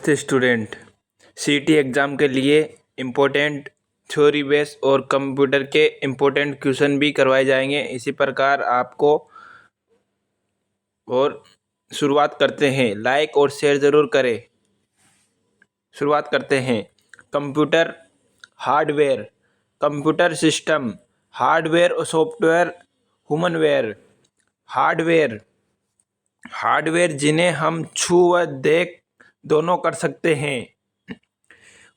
नमस्ते स्टूडेंट। सीटी एग्ज़ाम के लिए इम्पोर्टेंट थ्योरी बेस और कंप्यूटर के इम्पोर्टेंट क्वेश्चन भी करवाए जाएंगे। इसी प्रकार आपको और शुरुआत करते हैं। लाइक और शेयर ज़रूर करें। शुरुआत करते हैं। Computer hardware, computer system, hardware और सॉफ्टवेयर, ह्यूमनवेयर। हार्डवेयर हार्डवेयर जिन्हें हम छू व देख दोनों कर सकते हैं,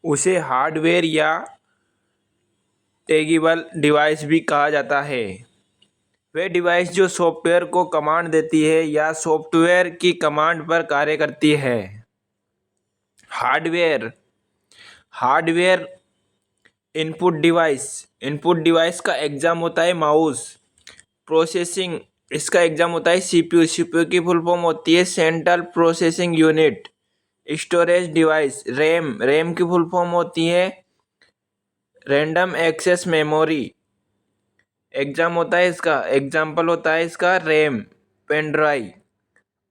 उसे हार्डवेयर या टेगिबल डिवाइस भी कहा जाता है। वे डिवाइस जो सॉफ्टवेयर को कमांड देती है या सॉफ्टवेयर की कमांड पर कार्य करती है। हार्डवेयर हार्डवेयर इनपुट डिवाइस का एग्जाम होता है माउस। प्रोसेसिंग, इसका एग्जाम होता है सीपीयू। सीपीयू की फुल फॉर्म होती है central processing unit. Storage device, RAM की फुल फॉर्म होती है रैंडम एक्सेस मेमोरी। एग्जाम होता है इसका एग्जाम्पल होता है इसका RAM, pen drive.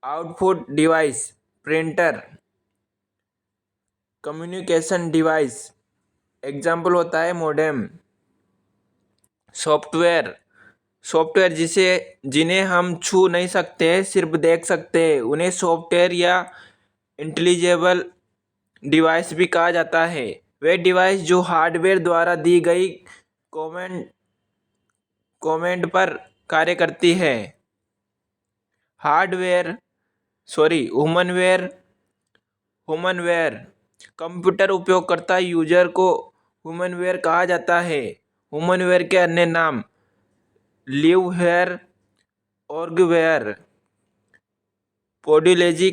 Output device, printer. Communication device, example होता है मॉडेम। सॉफ्टवेयर जिन्हें हम छू नहीं सकते, सिर्फ देख सकते हैं, उन्हें सॉफ्टवेयर या इंटेलिजेबल डिवाइस भी कहा जाता है। वे डिवाइस जो हार्डवेयर द्वारा दी गई कमांड पर कार्य करती है। ह्यूमनवेयर कंप्यूटर उपयोगकर्ता यूजर को ह्यूमनवेयर कहा जाता है। ह्यूमनवेयर के अन्य नाम लिववेयर, ऑर्गवेयर। पोडिलॉजी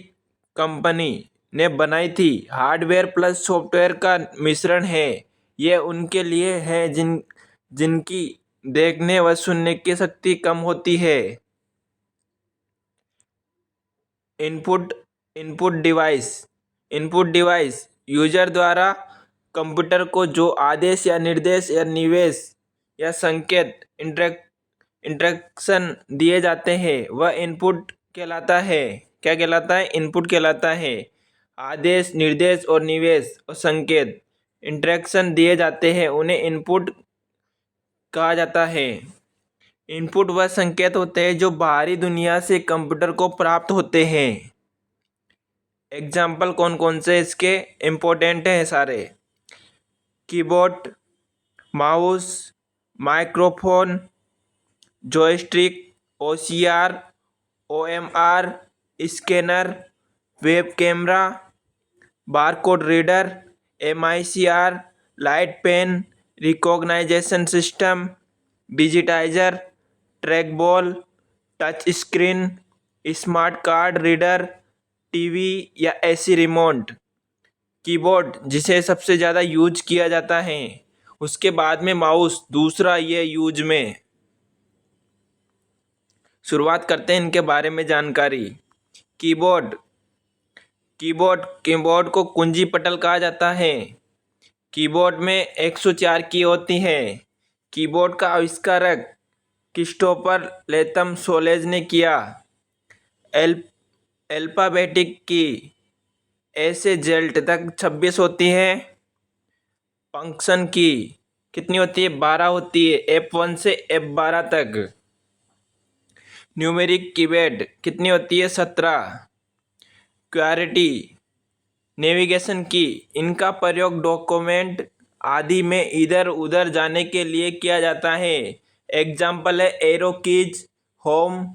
कंपनी ने बनाई थी। हार्डवेयर प्लस सॉफ्टवेयर का मिश्रण है। यह उनके लिए है जिनकी देखने व सुनने की शक्ति कम होती है। इनपुट डिवाइस यूजर द्वारा कंप्यूटर को जो आदेश या निर्देश या निवेश या संकेत इंस्ट्रक्शन दिए जाते हैं वह इनपुट कहलाता है। क्या कहलाता है? इनपुट कहलाता है। आदेश, निर्देश और निवेश और संकेत इंस्ट्रक्शन दिए जाते हैं, उन्हें इनपुट कहा जाता है। इनपुट वह संकेत होते हैं जो बाहरी दुनिया से कंप्यूटर को प्राप्त होते हैं। एग्जाम्पल कौन कौन से इसके इम्पोर्टेंट हैं सारे? Keyboard, mouse, microphone, joystick, OCR, OMR, scanner, web camera, barcode reader, MICR, light pen, recognition system, digitiser, trackball, touch screen, smart card reader, TV या एसी रिमोट। कीबोर्ड जिसे सबसे ज़्यादा यूज किया जाता है, उसके बाद में माउस दूसरा ये यूज में। शुरुआत करते हैं इनके बारे में जानकारी। कीबोर्ड को कुंजी पटल कहा जाता है। कीबोर्ड में 104 की होती है। कीबोर्ड का आविष्कारक क्रिस्टोफर लेथम सोलेज ने किया। अल्फाबेटिक की ए से जेड तक 26 होती है। फंक्शन की कितनी होती है? 12 होती है, F1 से F12 तक। न्यूमेरिक कीपैड कितनी होती है? 17। क्वालिटी नेविगेशन की, इनका प्रयोग डॉक्यूमेंट आदि में इधर उधर जाने के लिए किया जाता है। एग्जाम्पल है arrow keys, home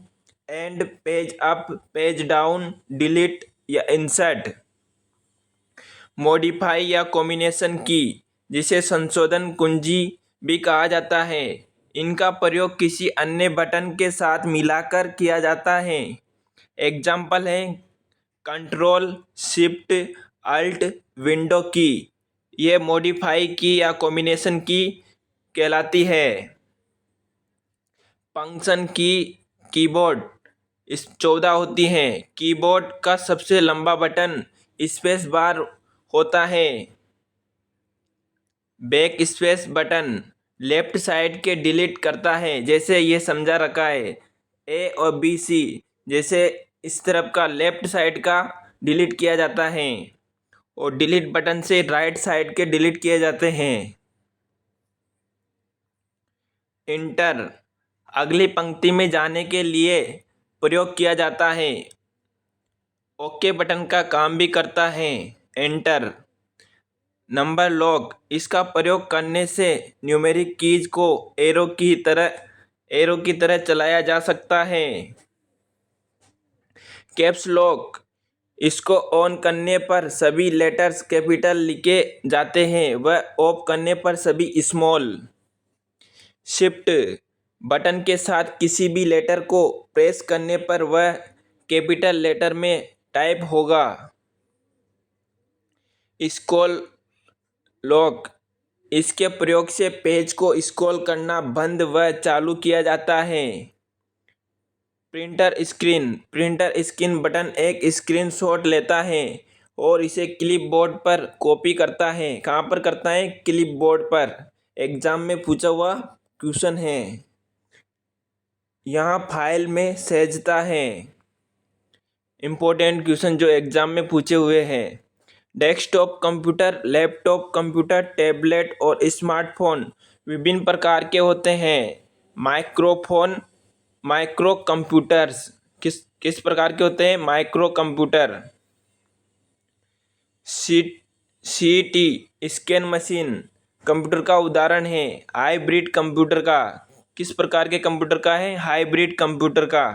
and, page up, page down, delete या इंसर्ट। मॉडिफाई या कॉम्बिनेशन की, जिसे संशोधन कुंजी भी कहा जाता है, इनका प्रयोग किसी अन्य बटन के साथ मिलाकर किया जाता है। एग्जाम्पल है कंट्रोल, शिफ्ट, अल्ट, विंडो की। ये मॉडिफाई की या कॉम्बिनेशन की कहलाती है। फंक्शन की कीबोर्ड 14 होती हैं। कीबोर्ड का सबसे लंबा बटन स्पेस बार होता है। Back space button left side के डिलीट करता है, जैसे ये समझा रखा है ए और बी सी, जैसे इस तरफ का लेफ्ट साइड का डिलीट किया जाता है। और डिलीट बटन से राइट साइड के डिलीट किए जाते हैं। इंटर अगली पंक्ति में जाने के लिए प्रयोग किया जाता है। ओके बटन का काम भी करता है एंटर। नंबर लॉक इसका प्रयोग करने से न्यूमेरिक कीज को एरो की तरह चलाया जा सकता है। कैप्स लॉक इसको ऑन करने पर सभी लेटर्स कैपिटल लिखे जाते हैं व ऑफ करने पर सभी स्मॉल। शिफ्ट बटन के साथ किसी भी लेटर को प्रेस करने पर वह कैपिटल लेटर में टाइप होगा। स्क्रॉल लॉक इसके प्रयोग से पेज को स्क्रॉल करना बंद व चालू किया जाता है। प्रिंटर स्क्रीन बटन एक स्क्रीनशॉट लेता है और इसे क्लिपबोर्ड पर कॉपी करता है। कहाँ पर करता है? क्लिपबोर्ड पर। एग्जाम में पूछा हुआ क्वेश्चन है। यहाँ फाइल में सहेजता है। इम्पोर्टेंट क्वेश्चन जो एग्जाम में पूछे हुए हैं। Desktop computer, laptop computer, tablet और स्मार्टफोन विभिन्न प्रकार के होते हैं। माइक्रो कंप्यूटर्स किस प्रकार के होते हैं? Micro computer. CT scan machine computer का उदाहरण है। हाइब्रिड कंप्यूटर का किस प्रकार के कंप्यूटर का है? हाइब्रिड कंप्यूटर का।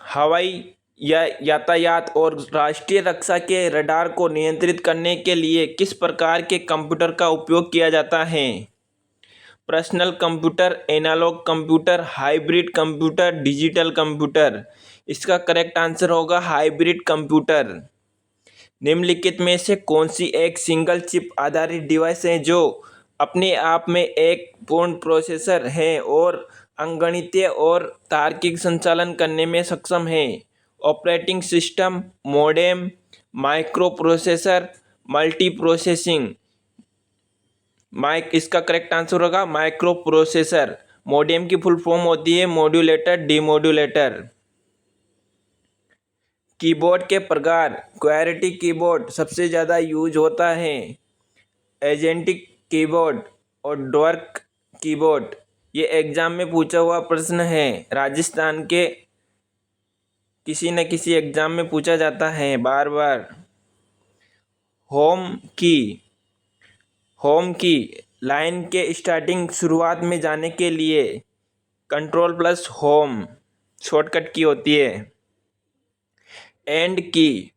हवाई या यातायात और राष्ट्रीय रक्षा के रडार को नियंत्रित करने के लिए किस प्रकार के कंप्यूटर का उपयोग किया जाता है? Personal computer, analogue computer, hybrid computer, digital computer. इसका करेक्ट आंसर होगा हाइब्रिड कंप्यूटर। निम्नलिखित में से कौन सी एक सिंगल चिप आधारित डिवाइस है जो अपने आप में एक पूर्ण प्रोसेसर है और अंकगणितीय और तार्किक संचालन करने में सक्षम है? Operating system, modem, micro processor, multi processing. इसका करेक्ट आंसर होगा माइक्रो प्रोसेसर। मॉडेम की फुल फॉर्म होती है मॉड्यूलेटर, डिमॉड्यूलेटर। कीबोर्ड के प्रकार। क्वेयरटी कीबोर्ड सबसे ज़्यादा यूज होता है। एजेंटिक कीबोर्ड और डॉर्क कीबोर्ड। ये एग्जाम में पूछा हुआ प्रश्न है। राजस्थान के किसी न किसी एग्जाम में पूछा जाता है बार बार। होम की लाइन के स्टार्टिंग शुरुआत में जाने के लिए कंट्रोल प्लस होम शॉर्टकट की होती है। एंड की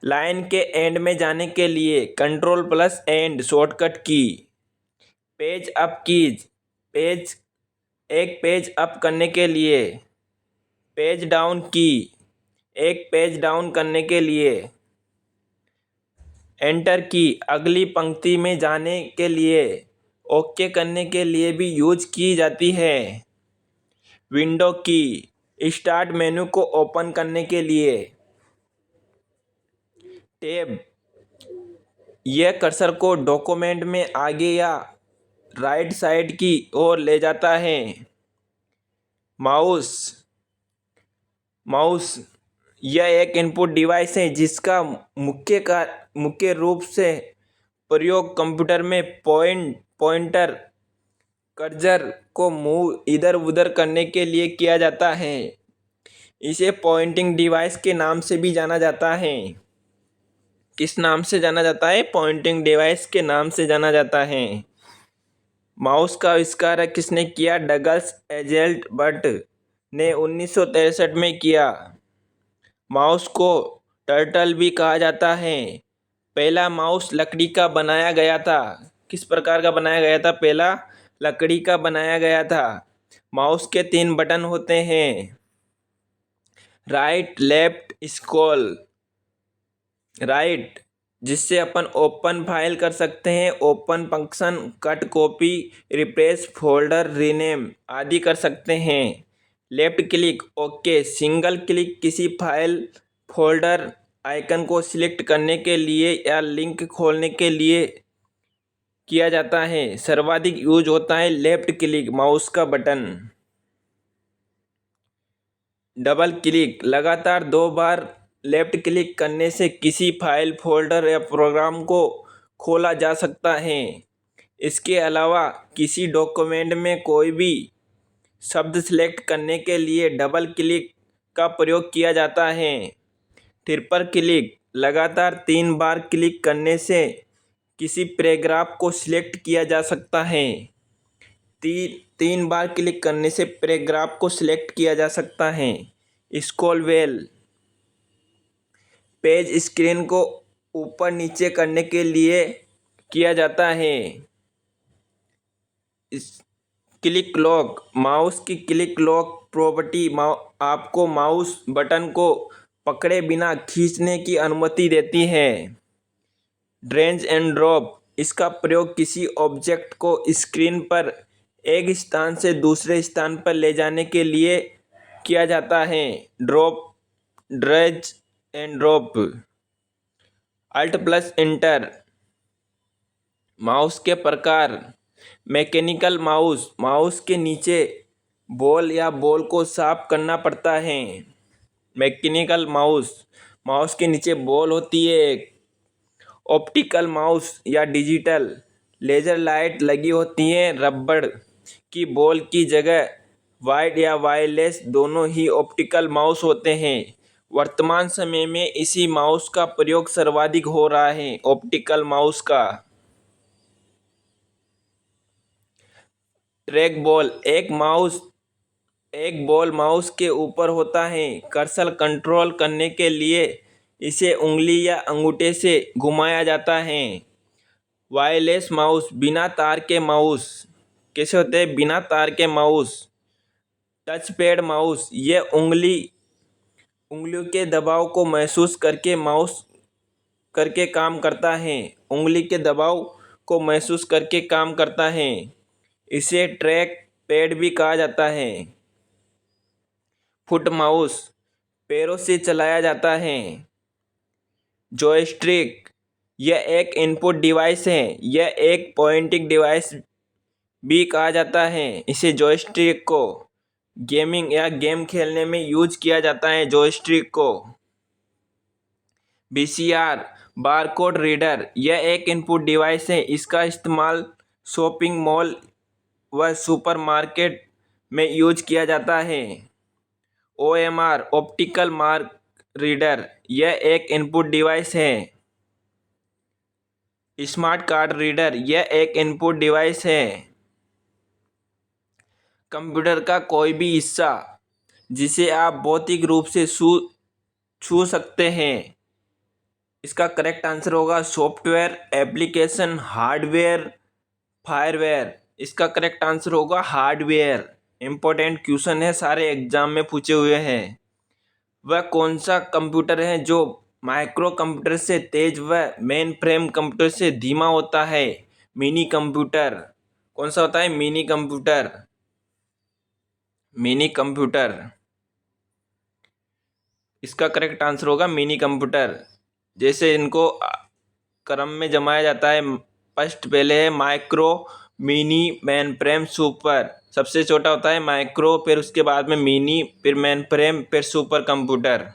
लाइन के एंड में जाने के लिए कंट्रोल प्लस एंड शॉर्टकट की। पेज अप कीज एक पेज अप करने के लिए। पेज डाउन की एक पेज डाउन करने के लिए। एंटर की अगली पंक्ति में जाने के लिए। ओके करने के लिए भी यूज की जाती है। विंडो की स्टार्ट मेनू को ओपन करने के लिए। टैब यह कर्सर को डॉक्यूमेंट में आगे या राइट साइड की ओर ले जाता है। माउस यह एक इनपुट डिवाइस है जिसका मुख्य रूप से प्रयोग कंप्यूटर में पॉइंटर कर्सर को मूव इधर उधर करने के लिए किया जाता है। इसे पॉइंटिंग डिवाइस के नाम से भी जाना जाता है। किस नाम से जाना जाता है? पॉइंटिंग डिवाइस के नाम से जाना जाता है। माउस का आविष्कार किसने किया? डगलस एंजेल्बर्ट ने 1963 में किया। माउस को टर्टल भी कहा जाता है। पहला माउस लकड़ी का बनाया गया था। किस प्रकार का बनाया गया था? पहला लकड़ी का बनाया गया था। माउस के 3 बटन होते हैं। Right, left, scroll. राइट जिससे अपन ओपन फाइल कर सकते हैं, open function, cut, copy, replace, folder, rename आदि कर सकते हैं। Left click okay single click किसी फाइल, फोल्डर, आइकन को सिलेक्ट करने के लिए या लिंक खोलने के लिए किया जाता है। सर्वाधिक यूज होता है लेफ्ट क्लिक माउस का बटन। डबल क्लिक लगातार 2 बार लेफ्ट क्लिक करने से किसी फाइल, फोल्डर या प्रोग्राम को खोला जा सकता है। इसके अलावा किसी डॉक्यूमेंट में कोई भी शब्द सिलेक्ट करने के लिए डबल क्लिक का प्रयोग किया जाता है। ट्रिपल क्लिक लगातार 3 बार क्लिक करने से किसी पैराग्राफ को सिलेक्ट किया जा सकता है। 3 बार क्लिक करने से पैराग्राफ को सिलेक्ट किया जा सकता है। स्क्रॉल व्हील पेज स्क्रीन को ऊपर नीचे करने के लिए किया जाता है। क्लिक लॉक माउस की क्लिक लॉक प्रॉपर्टी आपको माउस बटन को पकड़े बिना खींचने की अनुमति देती है। ड्रैग एंड ड्रॉप इसका प्रयोग किसी ऑब्जेक्ट को स्क्रीन पर एक स्थान से दूसरे स्थान पर ले जाने के लिए किया जाता है। Drag and drop alt plus enter mouse के प्रकार मैकेनिकल माउस के नीचे बॉल या बॉल को साफ करना पड़ता है। मैकेनिकल माउस के नीचे बॉल होती है। ऑप्टिकल माउस या डिजिटल लेजर लाइट लगी होती है। रबड़ की बॉल की जगह वायर्ड या वायरलेस दोनों ही ऑप्टिकल माउस होते हैं। वर्तमान समय में इसी माउस का प्रयोग सर्वाधिक हो रहा है, ऑप्टिकल माउस का। ट्रैक बॉल एक बॉल माउस के ऊपर होता है। कर्सर कंट्रोल करने के लिए इसे उंगली या अंगूठे से घुमाया जाता है। वायरलेस माउस बिना तार के माउस कैसे होते हैं? बिना तार के माउस। टच पैड माउस यह उंगलियों के दबाव को महसूस करके काम करता है। उंगली के दबाव को महसूस करके काम करता है। इसे ट्रैक पैड भी कहा जाता है। फुट माउस पैरों से चलाया जाता है। जॉयस्टिक यह एक इनपुट डिवाइस है। यह एक पॉइंटिंग डिवाइस भी कहा जाता है। इसे जॉयस्टिक को गेमिंग या गेम खेलने में यूज किया जाता है। जॉयस्टिक को वीसीआर बारकोड रीडर यह एक इनपुट डिवाइस है। इसका इस्तेमाल शॉपिंग मॉल व सुपरमार्केट में यूज किया जाता है। ओएमआर ऑप्टिकल मार्क रीडर यह एक इनपुट डिवाइस है। स्मार्ट कार्ड रीडर यह एक इनपुट डिवाइस है। कंप्यूटर का कोई भी हिस्सा जिसे आप भौतिक रूप से छू सकते हैं। इसका करेक्ट आंसर होगा सॉफ्टवेयर, एप्लीकेशन, हार्डवेयर, फायरवेयर। इसका करेक्ट आंसर होगा हार्डवेयर। इम्पोर्टेंट क्वेश्चन है, सारे एग्जाम में पूछे हुए हैं। वह कौन सा कंप्यूटर है जो माइक्रो कंप्यूटर से तेज व मेन फ्रेम कंप्यूटर से धीमा होता है? Mini computer. कौन सा होता है? Mini computer. मिनी कंप्यूटर इसका करेक्ट आंसर होगा मिनी कंप्यूटर। जैसे इनको क्रम में जमाया जाता है। फर्स्ट पहले है micro, mini, main frame, super. सबसे छोटा होता है माइक्रो, फिर उसके बाद में मिनी, फिर मेन फ्रेम, फिर सुपर कंप्यूटर।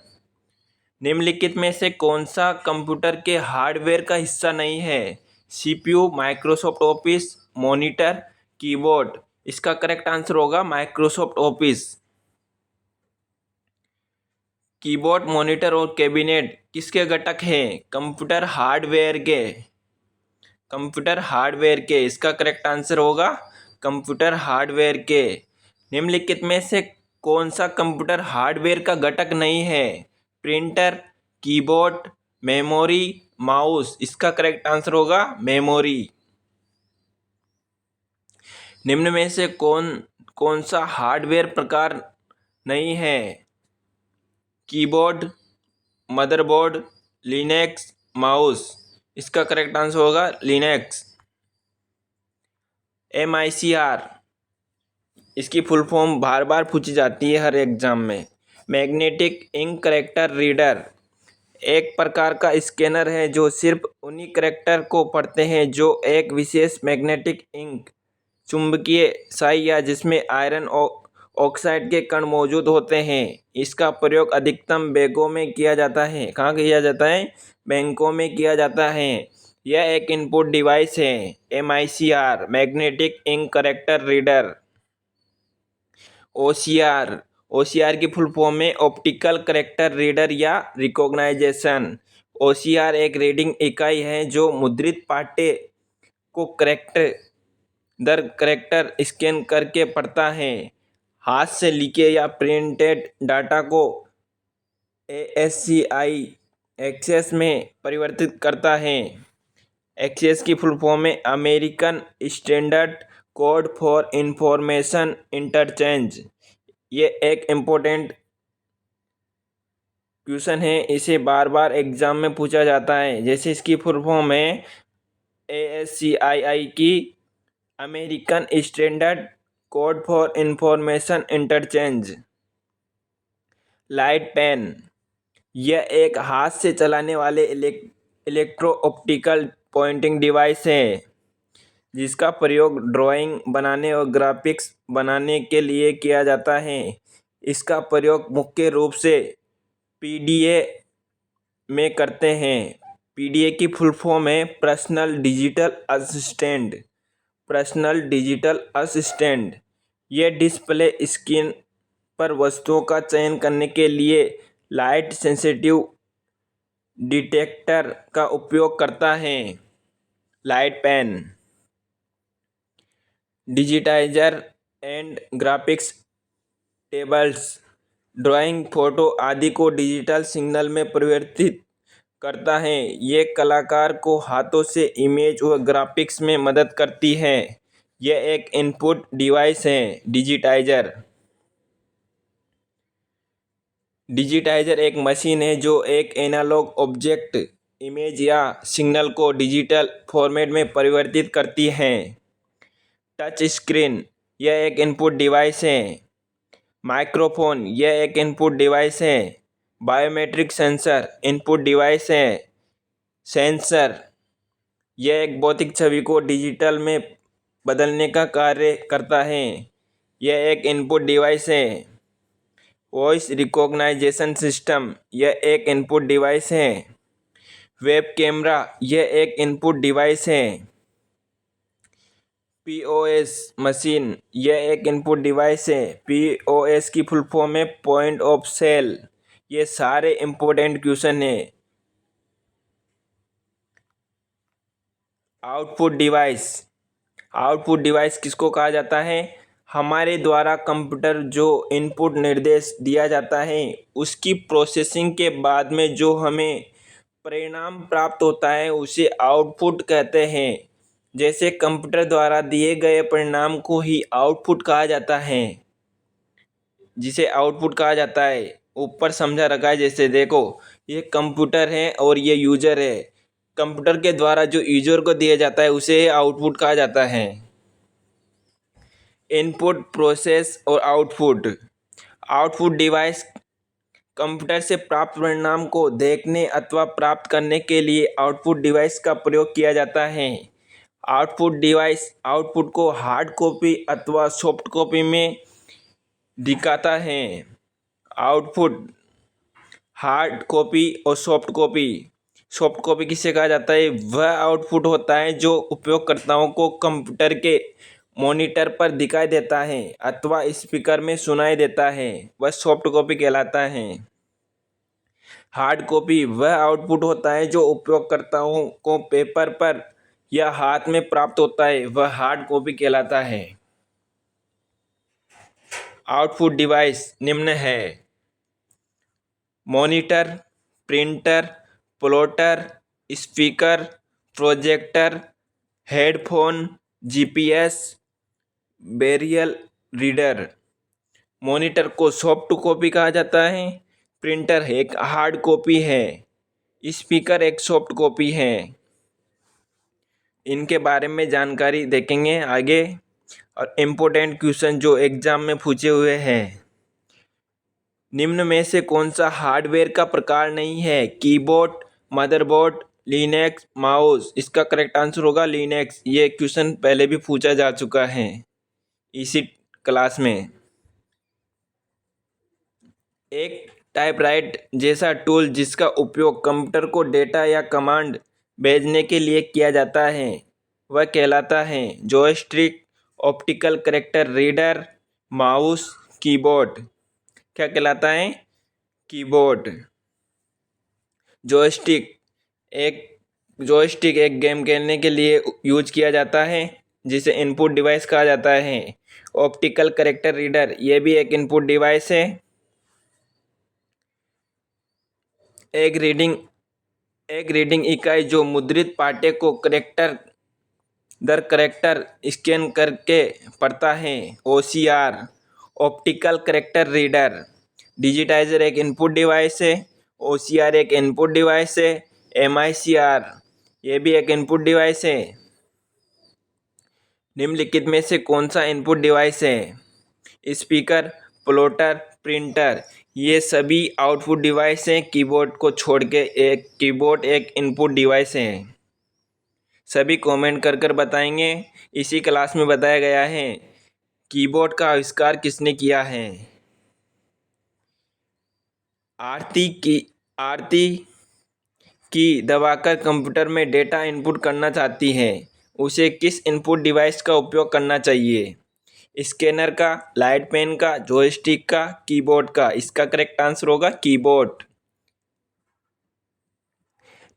निम्नलिखित में से कौन सा कंप्यूटर के हार्डवेयर का हिस्सा नहीं है? CPU, Microsoft office, monitor, keyboard. इसका करेक्ट आंसर होगा माइक्रोसॉफ्ट ऑफिस। कीबोर्ड, मॉनिटर और कैबिनेट किसके घटक हैं? कंप्यूटर हार्डवेयर के। इसका करेक्ट आंसर होगा कंप्यूटर हार्डवेयर के। निम्नलिखित में से कौन सा कंप्यूटर हार्डवेयर का घटक नहीं है? Printer, keyboard, memory, mouse. इसका करेक्ट आंसर होगा मेमोरी। निम्न में से कौन सा हार्डवेयर प्रकार नहीं है? Keyboard, motherboard, Linux, mouse. इसका करेक्ट आंसर होगा लिनक्स। MICR इसकी फुल फॉर्म बार बार पूछी जाती है हर एग्जाम में। मैग्नेटिक इंक करेक्टर रीडर एक प्रकार का स्कैनर है जो सिर्फ उन्हीं करेक्टर को पढ़ते हैं जो एक विशेष मैग्नेटिक इंक, चुंबकीय स्याही या जिसमें आयरन ऑक्साइड के कण मौजूद होते हैं। इसका प्रयोग अधिकतम बैंकों में किया जाता है। कहाँ किया जाता है? बैंकों में किया जाता है। यह एक इनपुट डिवाइस है। MICR magnetic ink character reader. OCR की फुल फॉर्म में ऑप्टिकल करेक्टर रीडर या रिकॉग्नाइजेशन। OCR एक रीडिंग इकाई है जो मुद्रित पाठ्य को करेक्टर दर करेक्टर स्कैन करके पढ़ता है। हाथ से लिखे या प्रिंटेड डाटा को ASCII एक्सेस में परिवर्तित करता है। एक्सेस की फुल फॉर्म में American standard code for information interchange. ये एक इम्पोर्टेंट क्वेश्चन है, इसे बार बार एग्जाम में पूछा जाता है। जैसे इसकी फुल फॉर्म है ASCII की American standard code for information interchange. Light pen यह एक हाथ से चलाने वाले इलेक्ट्रो ऑप्टिकल पॉइंटिंग डिवाइस है जिसका प्रयोग ड्राइंग बनाने और ग्राफिक्स बनाने के लिए किया जाता है। इसका प्रयोग मुख्य रूप से PDA में करते हैं। PDA की फुल फॉर्म है पर्सनल डिजिटल असिस्टेंट। यह डिस्प्ले स्क्रीन पर वस्तुओं का चयन करने के लिए लाइट सेंसिटिव डिटेक्टर का उपयोग करता है। Light pen digitiser and graphics tables drawing, photo आदि को डिजिटल सिग्नल में परिवर्तित करता है। ये कलाकार को हाथों से इमेज और ग्राफिक्स में मदद करती है। यह एक इनपुट डिवाइस है। डिजिटाइजर एक मशीन है जो एक एनालॉग ऑब्जेक्ट, इमेज या सिग्नल को डिजिटल फॉर्मेट में परिवर्तित करती है। टच स्क्रीन यह एक इनपुट डिवाइस है। माइक्रोफोन यह एक इनपुट डिवाइस है। बायोमेट्रिक सेंसर इनपुट डिवाइस है। सेंसर यह एक भौतिक छवि को डिजिटल में बदलने का कार्य करता है। यह एक इनपुट डिवाइस है। वॉइस रिकॉग्नाइजेशन सिस्टम यह एक इनपुट डिवाइस है। वेब कैमरा यह एक इनपुट डिवाइस है। POS मशीन यह एक इनपुट डिवाइस है। POS की फुल फॉर्म है पॉइंट ऑफ सेल। ये सारे इम्पोर्टेंट क्वेश्चन है। आउटपुट डिवाइस किसको कहा जाता है? हमारे द्वारा कंप्यूटर जो इनपुट निर्देश दिया जाता है उसकी प्रोसेसिंग के बाद में जो हमें परिणाम प्राप्त होता है उसे आउटपुट कहते हैं। जैसे कंप्यूटर द्वारा दिए गए परिणाम को ही आउटपुट कहा जाता है, जिसे आउटपुट कहा जाता है। ऊपर समझा रखा है, जैसे देखो ये कंप्यूटर है और ये यूजर है। कंप्यूटर के द्वारा जो यूजर को दिया जाता है उसे आउटपुट कहा जाता है। इनपुट, प्रोसेस और आउटपुट डिवाइस कंप्यूटर से प्राप्त परिणाम को देखने अथवा प्राप्त करने के लिए आउटपुट डिवाइस का प्रयोग किया जाता है। आउटपुट डिवाइस आउटपुट को हार्ड कॉपी अथवा सॉफ्ट कॉपी में दिखाता है। आउटपुट हार्ड कॉपी और सॉफ्ट कॉपी किसे कहा जाता है? वह आउटपुट होता है जो उपयोगकर्ताओं को कंप्यूटर के मॉनिटर पर दिखाई देता है अथवा स्पीकर में सुनाई देता है, वह सॉफ्ट कॉपी कहलाता है। हार्ड कॉपी वह आउटपुट होता है जो उपयोगकर्ताओं को पेपर पर या हाथ में प्राप्त होता है, वह हार्ड कॉपी कहलाता है। आउटपुट डिवाइस निम्न है: monitor, printer, plotter, speaker, projector, headphone, GPS, burial reader. Monitor को सॉफ्ट कॉपी कहा जाता है। प्रिंटर एक हार्ड कॉपी है। स्पीकर एक सॉफ्ट कॉपी है। इनके बारे में जानकारी देखेंगे आगे। और इम्पोर्टेंट क्वेश्चन जो एग्जाम में पूछे हुए हैं, निम्न में से कौन सा हार्डवेयर का प्रकार नहीं है? Keyboard, motherboard, Linux, mouse. इसका करेक्ट आंसर होगा लिनक्स। ये क्वेश्चन पहले भी पूछा जा चुका है इसी क्लास में। एक टाइपराइट जैसा टूल जिसका उपयोग कंप्यूटर को डेटा या कमांड भेजने के लिए किया जाता है वह कहलाता है joystick, optical character reader, mouse, keyboard. क्या कहलाता है? कीबोर्ड। जॉयस्टिक एक जॉयस्टिक एक गेम खेलने के लिए यूज किया जाता है जिसे इनपुट डिवाइस कहा जाता है। ऑप्टिकल कैरेक्टर रीडर ये भी एक इनपुट डिवाइस है। एक रीडिंग इकाई जो मुद्रित पाठ्य को करेक्टर दर करेक्टर स्कैन करके पढ़ता है। OCR, optical character reader. Digitiser एक इनपुट डिवाइस है। OCR एक इनपुट डिवाइस है। MICR ये भी एक इनपुट डिवाइस है। निम्नलिखित में से कौन सा इनपुट डिवाइस है? स्पीकर, प्लॉटर, प्रिंटर ये सभी आउटपुट डिवाइस हैं। कीबोर्ड को छोड़ के कीबोर्ड एक इनपुट डिवाइस है। सभी कमेंट कर बताएंगे। इसी क्लास में बताया गया है कीबोर्ड का आविष्कार किसने किया है। आरती की दबाकर कंप्यूटर में डेटा इनपुट करना चाहती है, उसे किस इनपुट डिवाइस का उपयोग करना चाहिए? स्कैनर का, लाइट पेन का, जॉयस्टिक का, कीबोर्ड का? इसका करेक्ट आंसर होगा कीबोर्ड।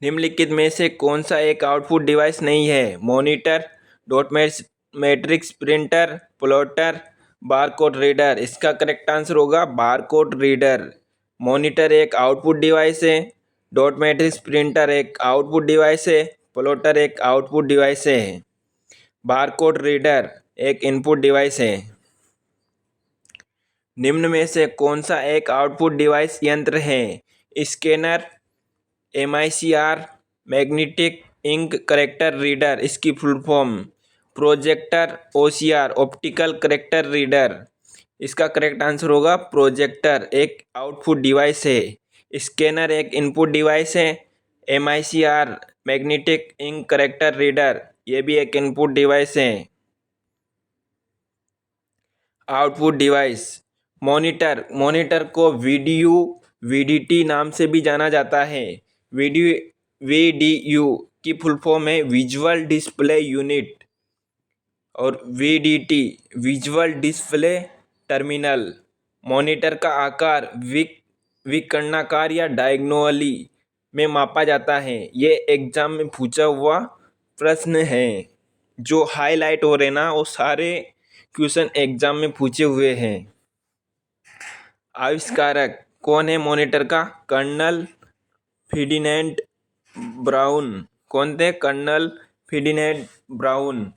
निम्नलिखित में से कौन सा एक आउटपुट डिवाइस नहीं है? Monitor, dot matrix printer, plotter, barcode reader? इसका करेक्ट आंसर होगा बारकोड रीडर। मॉनिटर एक आउटपुट डिवाइस है। डॉट मैट्रिक्स प्रिंटर एक आउटपुट डिवाइस है। प्लॉटर एक आउटपुट डिवाइस है। बारकोड रीडर एक इनपुट डिवाइस है। निम्न में से कौन सा एक आउटपुट डिवाइस यंत्र है? Scanner, MICR, magnetic ink character reader? इसकी full form projector, OCR, optical character reader? इसका करेक्ट आंसर होगा प्रोजेक्टर एक आउटपुट डिवाइस है। स्कैनर एक इनपुट डिवाइस है। MICR magnetic ink character reader ये भी एक इनपुट डिवाइस है। आउटपुट डिवाइस मॉनिटर को VDT नाम से भी जाना जाता है। VDU की फुल फॉर्म है विजुअल डिस्प्ले यूनिट और VDT visual display terminal. Monitor का आकार विकर्णाकार या डायगोनली में मापा जाता है। ये एग्जाम में पूछा हुआ प्रश्न है। जो हाईलाइट हो रहे ना वो सारे क्वेश्चन एग्जाम में पूछे हुए हैं। आविष्कारक कौन है मॉनिटर का? Colonel Ferdinand Braun. कौन थे? Colonel Ferdinand brown.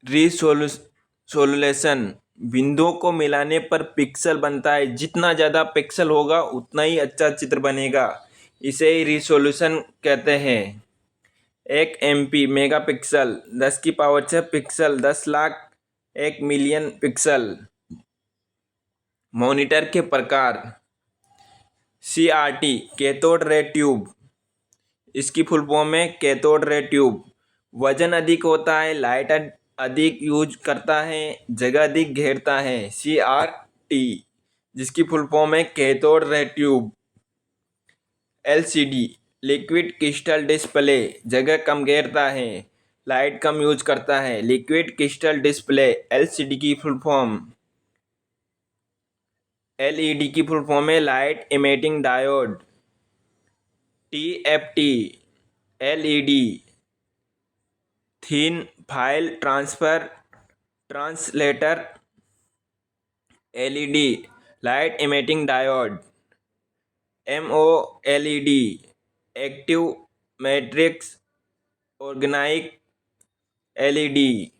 रिसोल्यूशन बिंदुओं को मिलाने पर पिक्सल बनता है। जितना ज़्यादा पिक्सल होगा उतना ही अच्छा चित्र बनेगा। इसे ही रिसोल्यूशन कहते हैं। 1 MP मेगापिक्सल, 10 की power 6 pixel, 10 lakh, 1 million pixel. Monitor के प्रकार CRT कैथोड रे ट्यूब। इसकी फुल फॉर्म है कैथोड रे ट्यूब। वजन अधिक होता है, लाइट अधिक यूज करता है, जगह अधिक घेरता है। CRT जिसकी फुल फॉर्म है cathode ray tube. LCD liquid crystal display जगह कम घेरता है, लाइट कम यूज करता है। लिक्विड क्रिस्टल डिस्प्ले LCD की फुल फॉर्म। LED की फुल फॉर्म है light emitting diode. TFT LED thin file transfer translator. LED light emitting diode. MOLED active matrix organic LED।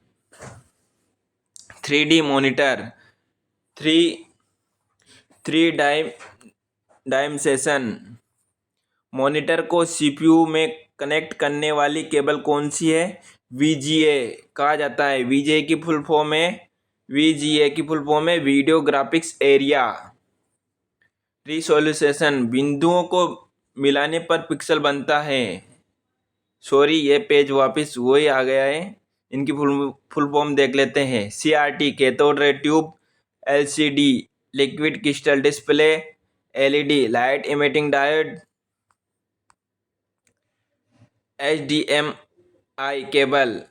3D monitor 3 dimension. Monitor को CPU में connect करने वाली cable कौन सी है? VGA कहा जाता है। VGA की फुल फॉर्म है वीडियो ग्राफिक्स एरिया। रिसोल्यूशन बिंदुओं को मिलाने पर पिक्सल बनता है। सॉरी ये पेज वापस वही आ गया है। इनकी फुल फॉर्म देख लेते हैं। CRT cathode ray tube, LCD liquid crystal display, LED light emitting diode, HDMI cable,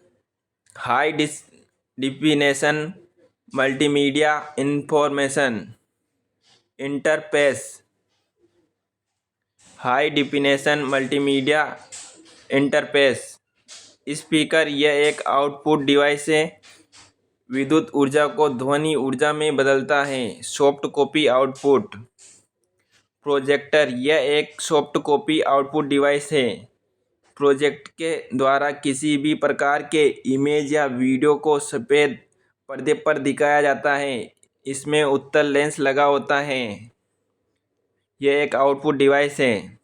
high definition multimedia information interface, high definition multimedia interface. Speaker यह एक आउटपुट डिवाइस है, विद्युत ऊर्जा को ध्वनि ऊर्जा में बदलता है। सॉफ्ट कॉपी आउटपुट प्रोजेक्टर यह एक सॉफ्ट कॉपी आउटपुट डिवाइस है, प्रोजेक्ट के द्वारा किसी भी प्रकार के इमेज या वीडियो को सफ़ेद पर्दे पर दिखाया जाता है। इसमें उत्तल लेंस लगा होता है। यह एक आउटपुट डिवाइस है।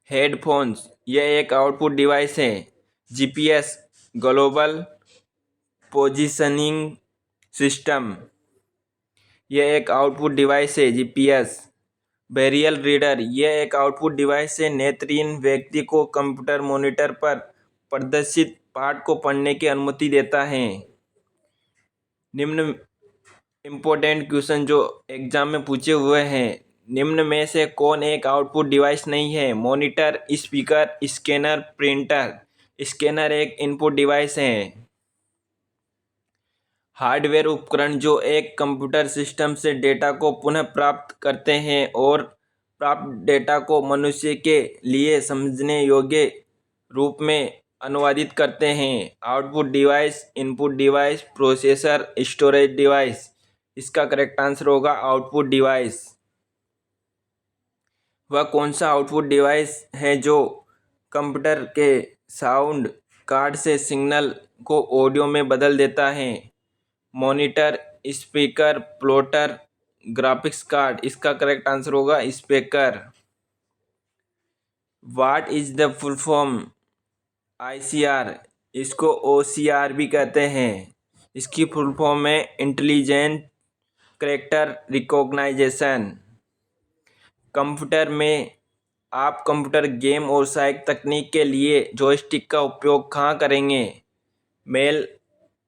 हेडफोन्स यह एक आउटपुट डिवाइस है। GPS ग्लोबल पोजीशनिंग सिस्टम यह एक आउटपुट डिवाइस है। GPS ब्रेल रीडर यह एक आउटपुट डिवाइस है। नेत्रहीन व्यक्ति को कंप्यूटर मॉनिटर पर प्रदर्शित पाठ को पढ़ने की अनुमति देता है। निम्न इम्पोर्टेंट क्वेश्चन जो एग्जाम में पूछे हुए हैं, निम्न में से कौन एक आउटपुट डिवाइस नहीं है? Monitor, speaker, scanner, printer. Scanner एक इनपुट डिवाइस है। हार्डवेयर उपकरण जो एक कंप्यूटर सिस्टम से डेटा को पुनः प्राप्त करते हैं और प्राप्त डेटा को मनुष्य के लिए समझने योग्य रूप में अनुवादित करते हैं। Output device, input device, processor, storage device. इसका करेक्ट आंसर होगा आउटपुट डिवाइस। वह कौन सा आउटपुट डिवाइस है जो कंप्यूटर के साउंड कार्ड से सिग्नल को ऑडियो में बदल देता है? Monitor, speaker, plotter, graphics card. इसका करेक्ट आंसर होगा speaker. What is the full form? ICR, इसको OCR भी कहते हैं। इसकी फुल फॉर्म है इंटेलिजेंट कैरेक्टर रिकॉग्नाइजेशन। कंप्यूटर में आप कंप्यूटर गेम और सहायक तकनीक के लिए जॉयस्टिक का उपयोग कहाँ करेंगे? मेल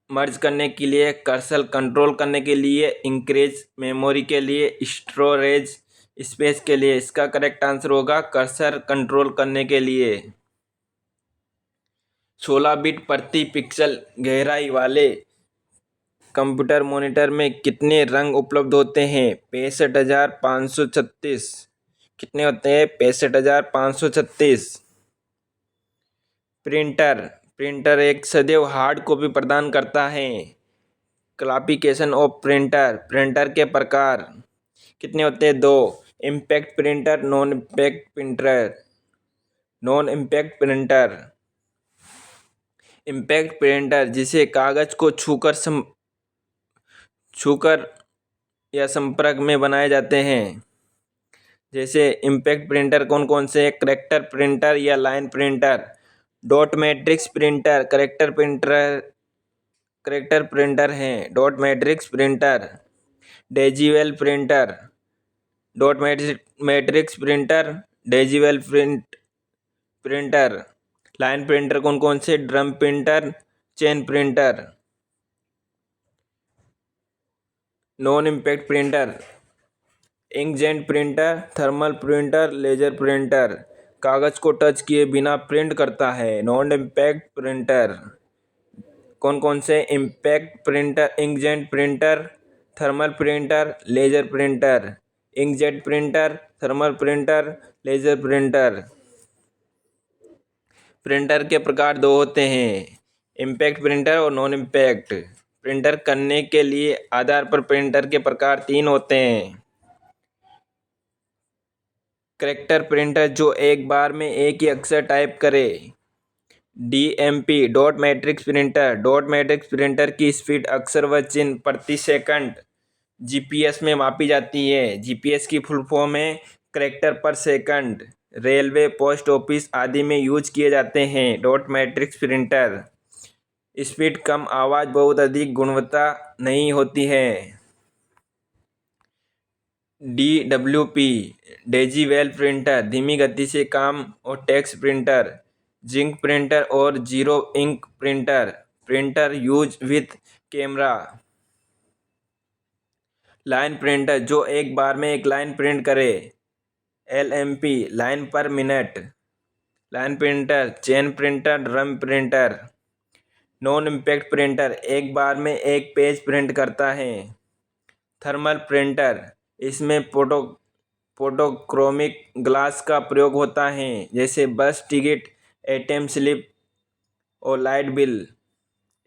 मर्ज करने के लिए, कर्सर कंट्रोल करने के लिए, इंक्रीज मेमोरी के लिए, स्टोरेज स्पेस के लिए। इसका करेक्ट आंसर होगा कर्सर कंट्रोल करने के लिए। 16 बिट प्रति पिक्सल गहराई वाले कंप्यूटर मॉनिटर में कितने रंग उपलब्ध होते हैं? 65,536। कितने होते हैं? 65,536। प्रिंटर एक सदैव हार्ड कॉपी प्रदान करता है। क्लासिफिकेशन ऑफ प्रिंटर के प्रकार कितने होते हैं? 2। Impact printer, non impact printer. Impact printer जिसे कागज को छूकर या संपर्क में बनाए जाते हैं। जैसे इम्पैक्ट प्रिंटर कौन कौन से? करेक्टर प्रिंटर या line printer. Dot matrix printer character printer हैं। Dot matrix printer. Digital printer, dot matrix printer, digital printer. Line printer कौन कौन से? Drum printer, chain printer. Non impact printer, inkjet printer, thermal printer, laser printer. कागज को touch किए बिना print करता है। नॉन इम्पैक्ट प्रिंटर कौन कौन से? Impact printer, inkjet printer, thermal printer, laser printer. Inkjet printer, thermal printer, laser printer. Printer के प्रकार 2 होते हैं, इम्पैक्ट प्रिंटर और नॉन इम्पैक्ट। प्रिंटर करने के लिए आधार पर प्रिंटर के प्रकार 3 होते हैं। करेक्टर प्रिंटर जो एक बार में एक ही अक्षर टाइप करे। DMP, dot matrix printer. Dot matrix printer की स्पीड अक्षर व चिन्ह प्रति सेकंड GPS में मापी जाती है। GPS की फुल फॉर्म है करेक्टर पर सेकंड। रेलवे, पोस्ट ऑफिस आदि में यूज किए जाते हैं। Dot matrix printer. स्पीड कम, आवाज़ बहुत अधिक, गुणवत्ता नहीं होती है। DWP, डेजिटल प्रिंटर, धीमी गति से काम और टेक्स्ट प्रिंटर। जिंक प्रिंटर और zero ink printer, printer use with camera. Line printer जो एक बार में एक लाइन प्रिंट करे। LMP line per minute. Line printer, chain printer, drum printer. Non impact printer एक बार में एक पेज प्रिंट करता है। थर्मल प्रिंटर इसमें फोटोक्रोमिक ग्लास का प्रयोग होता है, जैसे बस टिकट, ATM स्लिप और light bill.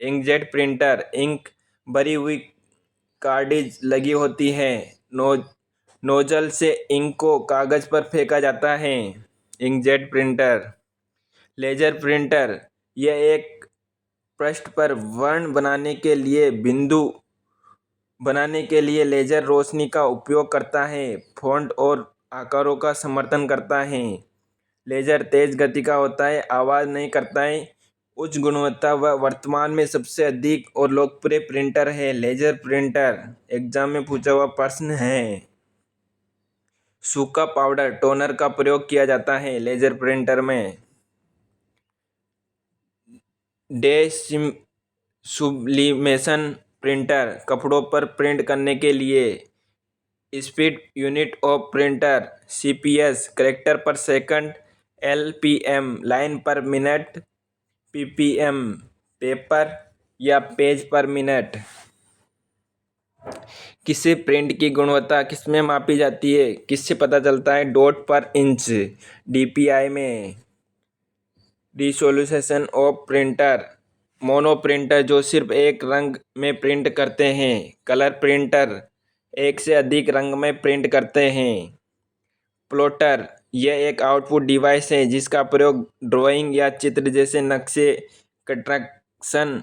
Inkjet printer ink भरी हुई कार्ट्रिज लगी होती है। नोजल से इंक को कागज पर फेंका जाता है। Inkjet printer. लेजर प्रिंटर यह एक पृष्ठ पर वर्ण बनाने के लिए बिंदु बनाने के लिए लेजर रोशनी का उपयोग करता है। फ़ॉन्ट और आकारों का समर्थन करता है। लेजर तेज गति का होता है, आवाज़ नहीं करता है। उच्च गुणवत्ता व वर्तमान में सबसे अधिक और लोकप्रिय प्रिंटर है लेजर प्रिंटर। एग्जाम में पूछा हुआ प्रश्न है। सूखा पाउडर टोनर का प्रयोग किया जाता है लेजर प्रिंटर में। सुब्लिमेशन प्रिंटर कपड़ों पर प्रिंट करने के लिए। Speed unit of printer CPS character per second. LPM line per minute. PPM paper या पेज पर मिनट। किससे प्रिंट की गुणवत्ता किसमें मापी जाती है, किससे पता चलता है? डॉट पर इंच। DPI में। Resolution of printer mono printer जो सिर्फ एक रंग में प्रिंट करते हैं। कलर प्रिंटर एक से अधिक रंग में प्रिंट करते हैं। प्लॉटर यह एक आउटपुट डिवाइस है जिसका प्रयोग ड्राइंग या चित्र जैसे नक्शे, कंस्ट्रक्शन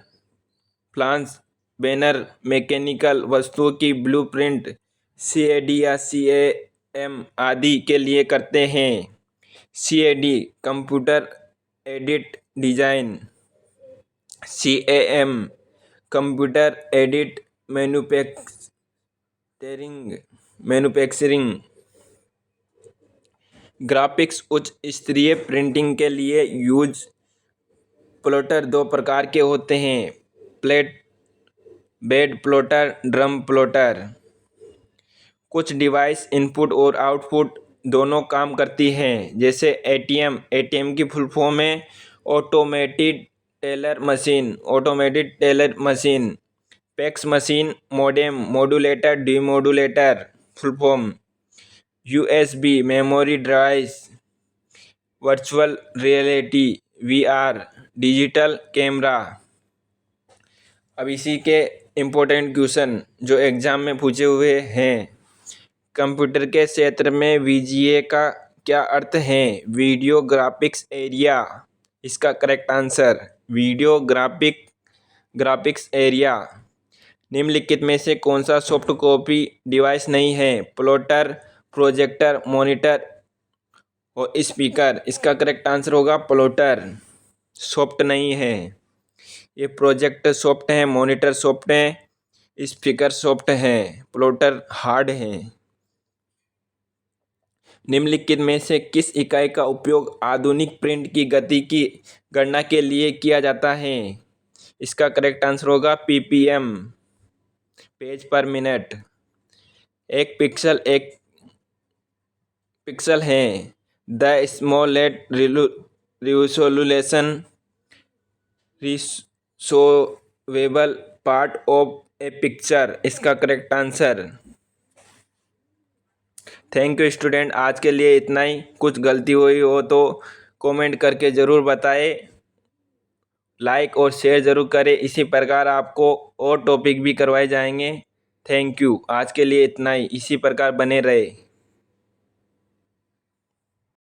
प्लान्स, बैनर, मैकेनिकल वस्तुओं की ब्लूप्रिंट, CAD या CAM आदि के लिए करते हैं। CAD computer added design. CAM computer added manufacturing. Graphics उच्च स्तरीय प्रिंटिंग के लिए यूज। प्लॉटर दो प्रकार के होते हैं, बेड प्लॉटर, ड्रम प्लॉटर। कुछ डिवाइस इनपुट और आउटपुट दोनों काम करती हैं, जैसे ATM की फुल फॉर्म है automated teller machine. PACS machine, modem, modulator, demodulator full form. USB memory device, virtual reality VR, digital camera. अब इसी के इम्पोर्टेंट क्वेश्चन जो एग्जाम में पूछे हुए हैं। कंप्यूटर के क्षेत्र में VGA का क्या अर्थ है? Video graphics area. इसका correct answer video graphics area. निम्नलिखित में से कौन सा सॉफ्ट कॉपी डिवाइस नहीं है? प्लॉटर, प्रोजेक्टर, मॉनिटर और स्पीकर। इसका करेक्ट आंसर होगा प्लॉटर। सॉफ्ट नहीं है। ये प्रोजेक्टर सॉफ्ट है, मॉनिटर सॉफ्ट है, स्पीकर सॉफ्ट है, प्लॉटर हार्ड है। निम्नलिखित में से किस इकाई का उपयोग आधुनिक प्रिंट की गति की गणना के लिए किया जाता है? इसका करेक्ट आंसर होगा PPM पेज पर मिनट। एक पिक्सल है the smallest resolvable part of a picture. इसका correct answer. Thank you student, आज के लिए इतना ही। कुछ गलती हुई हो तो कमेंट करके ज़रूर बताएं। लाइक और शेयर ज़रूर करें। इसी प्रकार आपको और टॉपिक भी करवाए जाएंगे। थैंक यू, आज के लिए इतना ही। इसी प्रकार बने रहे।